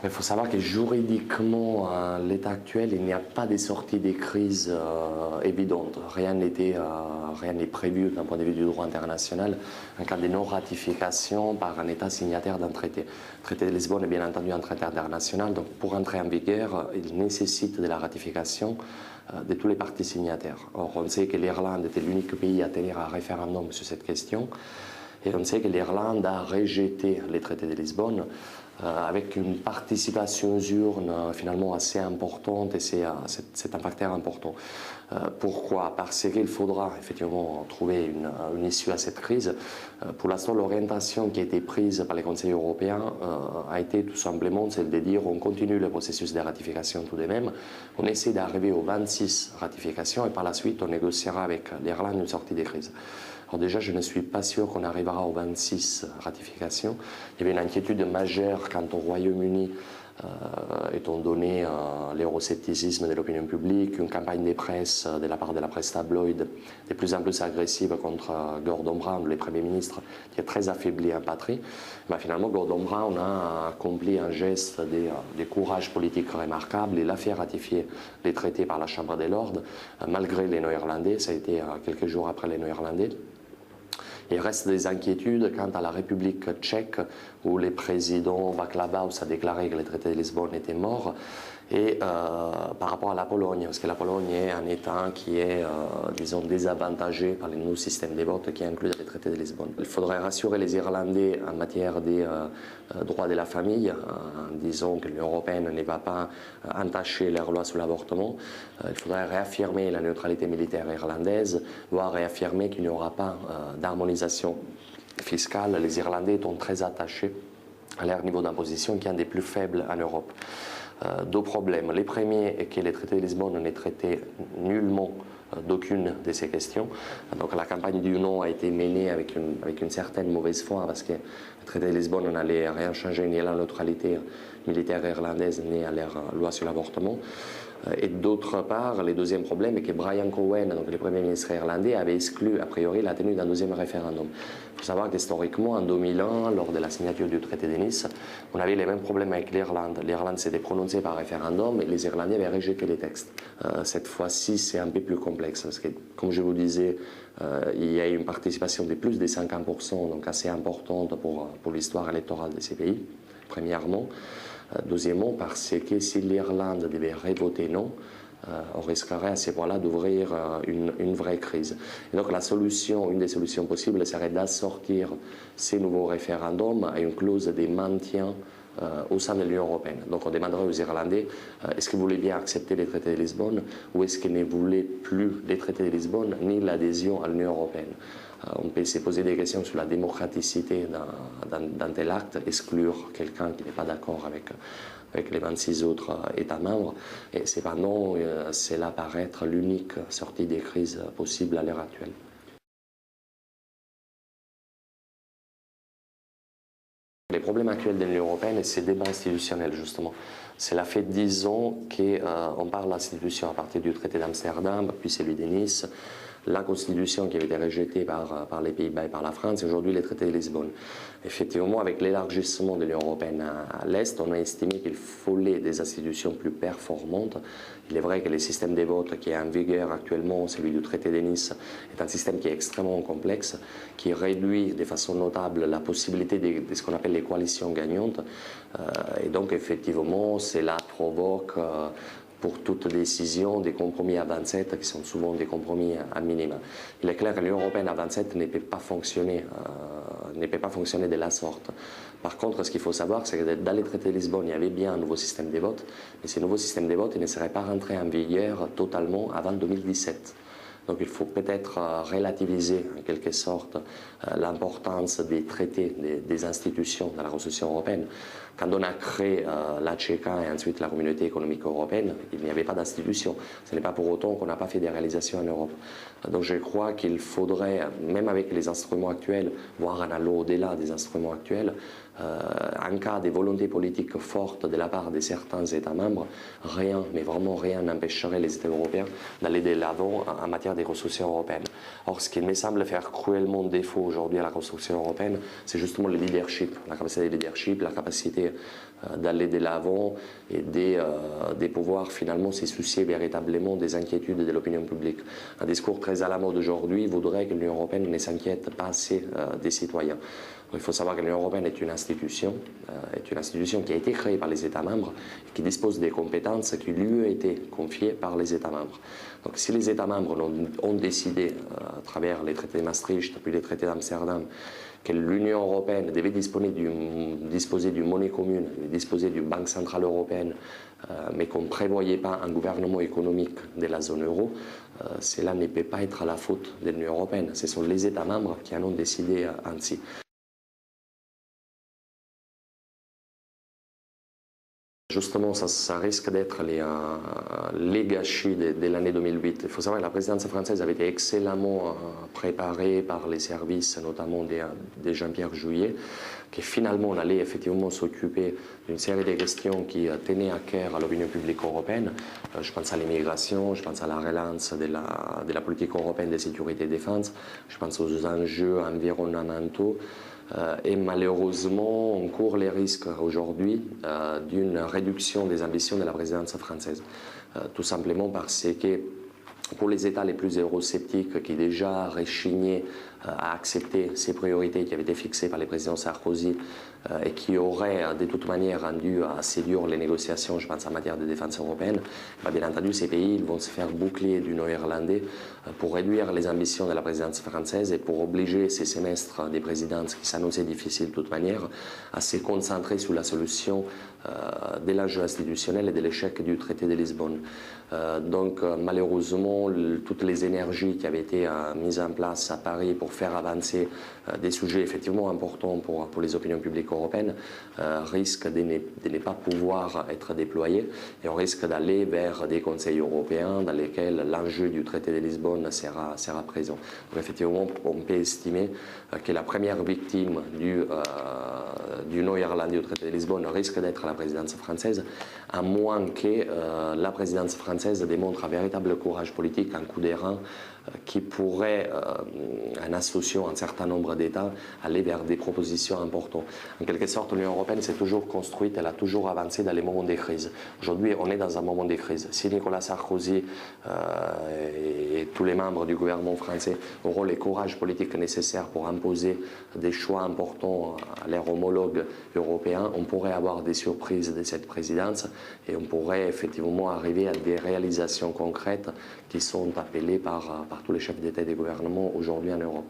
Il faut savoir que juridiquement, à l'état actuel, il n'y a pas de sortie des crises évidentes. Rien n'est prévu d'un point de vue du droit international en cas de non-ratification par un État signataire d'un traité. Le traité de Lisbonne est bien entendu un traité international, donc pour entrer en vigueur, il nécessite de la ratification de tous les partis signataires. Or, on sait que l'Irlande était l'unique pays à tenir un référendum sur cette question, et on sait que l'Irlande a rejeté les traités de Lisbonne avec une participation aux urnes finalement assez importante, et c'est un facteur important. Pourquoi? Parce qu'il faudra effectivement trouver une issue à cette crise. Pour l'instant, l'orientation qui a été prise par les conseils européens a été tout simplement celle de dire on continue le processus de ratification tout de même, on essaie d'arriver aux 26 ratifications et par la suite on négociera avec l'Irlande une sortie des crises. Alors déjà, je ne suis pas sûr qu'on arrivera aux 26 ratifications. Il y avait une inquiétude majeure quant au Royaume-Uni, étant donné l'euroscepticisme de l'opinion publique, une campagne de presse de la part de la presse tabloïde de plus en plus agressive contre Gordon Brown, le Premier ministre, qui est très affaibli en patrie. Ben, finalement, Gordon Brown a accompli un geste de courage politique remarquable. Il a fait ratifier les traités par la Chambre des Lords, malgré les Néo-Irlandais. Ça a été quelques jours après les Néo-Irlandais. Il reste des inquiétudes quant à la République tchèque, où le président Václav Klaus a déclaré que le traité de Lisbonne était mort, et par rapport à la Pologne, parce que la Pologne est un État qui est, disons, désavantagé par les nouveaux systèmes de vote qui incluent le traité de Lisbonne. Il faudrait rassurer les Irlandais en matière des droits de la famille, en disant que l'Union européenne ne va pas entacher leurs lois sur l'avortement. Il faudrait réaffirmer la neutralité militaire irlandaise, voire réaffirmer qu'il n'y aura pas d'harmonisation fiscale. Les Irlandais sont très attachés à leur niveau d'imposition qui est un des plus faibles en Europe. Deux problèmes. Le premier est que le traité de Lisbonne n'est traité nullement d'aucune de ces questions. Donc la campagne du non a été menée avec une certaine mauvaise foi, parce que le traité de Lisbonne n'allait rien changer ni à la neutralité militaire irlandaise ni à leur loi sur l'avortement. Et d'autre part, le deuxième problème est que Brian Cowen, donc le Premier ministre irlandais, avait exclu a priori la tenue d'un deuxième référendum. Il faut savoir qu'historiquement, en 2001, lors de la signature du traité de Nice, on avait les mêmes problèmes avec l'Irlande. L'Irlande s'était prononcée par référendum et les Irlandais avaient rejeté les textes. Cette fois-ci, c'est un peu plus complexe, parce que, comme je vous disais, il y a une participation de plus de 50%, donc assez importante pour l'histoire électorale de ces pays, premièrement. Deuxièmement, parce que si l'Irlande devait revoter non, on risquerait à ce point-là d'ouvrir une vraie crise. Et donc la solution, une des solutions possibles serait d'assortir ces nouveaux référendums à une clause de maintien au sein de l'Union européenne. Donc on demanderait aux Irlandais, est-ce que vous voulez bien accepter les traités de Lisbonne, ou est-ce qu'ils ne voulaient plus les traités de Lisbonne ni l'adhésion à l'Union européenne? On peut se poser des questions sur la démocraticité d'un tel acte, exclure quelqu'un qui n'est pas d'accord avec les 26 autres États membres, et cependant, cela paraît être l'unique sortie des crises possible à l'heure actuelle. Les problèmes actuels de l'Union européenne, c'est le débat institutionnel, justement. Cela fait 10 ans qu'on parle d'institution à partir du traité d'Amsterdam, puis celui de Nice, la Constitution qui avait été rejetée par les Pays-Bas et par la France, et aujourd'hui les traités de Lisbonne. Effectivement, avec l'élargissement de l'Union européenne à l'Est, on a estimé qu'il fallait des institutions plus performantes. Il est vrai que le système des votes qui est en vigueur actuellement, celui du traité de Nice, est un système qui est extrêmement complexe, qui réduit de façon notable la possibilité de ce qu'on appelle les coalitions gagnantes. Et donc, effectivement, cela provoque pour toute décision des compromis à 27 qui sont souvent des compromis à minima. Il est clair que l'Union européenne à 27 ne peut pas fonctionner de la sorte. Par contre, ce qu'il faut savoir, c'est que dans les traités de Lisbonne, il y avait bien un nouveau système de vote, mais ce nouveau système de vote ne serait pas rentré en vigueur totalement avant 2017. Donc il faut peut-être relativiser en quelque sorte l'importance des traités, des institutions dans la construction européenne. Quand on a créé la CECA et ensuite la Communauté économique européenne, il n'y avait pas d'institution. Ce n'est pas pour autant qu'on n'a pas fait des réalisations en Europe. Donc je crois qu'il faudrait, même avec les instruments actuels, voire en allant au-delà des instruments actuels, en cas de volonté politique forte de la part de certains États membres, rien, mais vraiment rien n'empêcherait les États européens d'aller de l'avant en matière de construction européenne. Or, ce qui me semble faire cruellement défaut aujourd'hui à la construction européenne, c'est justement le leadership, la capacité de leadership, la capacité volonté d'aller de l'avant et de pouvoir finalement se soucier véritablement des inquiétudes de l'opinion publique. Un discours très à la mode aujourd'hui voudrait que l'Union européenne ne s'inquiète pas assez des citoyens. Il faut savoir que l'Union européenne est une institution qui a été créée par les États membres et qui dispose des compétences qui lui ont été confiées par les États membres. Donc si les États membres ont décidé, à travers les traités de Maastricht, puis les traités d'Amsterdam, que l'Union européenne devait disposer d'une monnaie commune, disposer d'une banque centrale européenne, mais qu'on ne prévoyait pas un gouvernement économique de la zone euro, cela ne peut pas être à la faute de l'Union européenne. Ce sont les États membres qui en ont décidé ainsi. Justement, ça risque d'être les gâchis de l'année 2008. Il faut savoir que la présidence française avait été excellemment préparée par les services, notamment de Jean-Pierre Jouyet, qui finalement allait effectivement s'occuper d'une série de questions qui tenaient à cœur à l'opinion publique européenne. Je pense à l'immigration, je pense à la relance de la politique européenne de sécurité et de défense, je pense aux enjeux environnementaux. Et malheureusement, on court les risques aujourd'hui d'une réduction des ambitions de la présidence française. Tout simplement parce que pour les États les plus eurosceptiques qui déjà rechignaient à accepter ces priorités qui avaient été fixées par les présidents Sarkozy et qui auraient de toute manière rendu assez dures les négociations, je pense en matière de défense européenne, bien entendu ces pays ils vont se faire boucler du néerlandais pour réduire les ambitions de la présidence française et pour obliger ces semestres des présidences qui s'annonçaient difficiles de toute manière à se concentrer sur la solution de l'enjeu institutionnel et de l'échec du traité de Lisbonne. Donc malheureusement, toutes les énergies qui avaient été mises en place à Paris pour faire avancer des sujets effectivement importants pour les opinions publiques européennes risquent de ne pas pouvoir être déployées et on risque d'aller vers des conseils européens dans lesquels l'enjeu du traité de Lisbonne sera présent. Donc effectivement, on peut estimer que la première victime du non-irlandais au traité de Lisbonne risque d'être la présidence française, à moins que la présidence française démontre un véritable courage politique, un coup d'airain qui pourrait, en associant un certain nombre d'États, aller vers des propositions importantes. En quelque sorte, l'Union européenne s'est toujours construite, elle a toujours avancé dans les moments de crise. Aujourd'hui, on est dans un moment de crise. Si Nicolas Sarkozy et tous les membres du gouvernement français auront le courage politique nécessaire pour imposer des choix importants à leurs homologues européens, on pourrait avoir des surprises de cette présidence et on pourrait effectivement arriver à des réalisations concrètes qui sont appelées par tous les chefs d'État et de gouvernement aujourd'hui en Europe.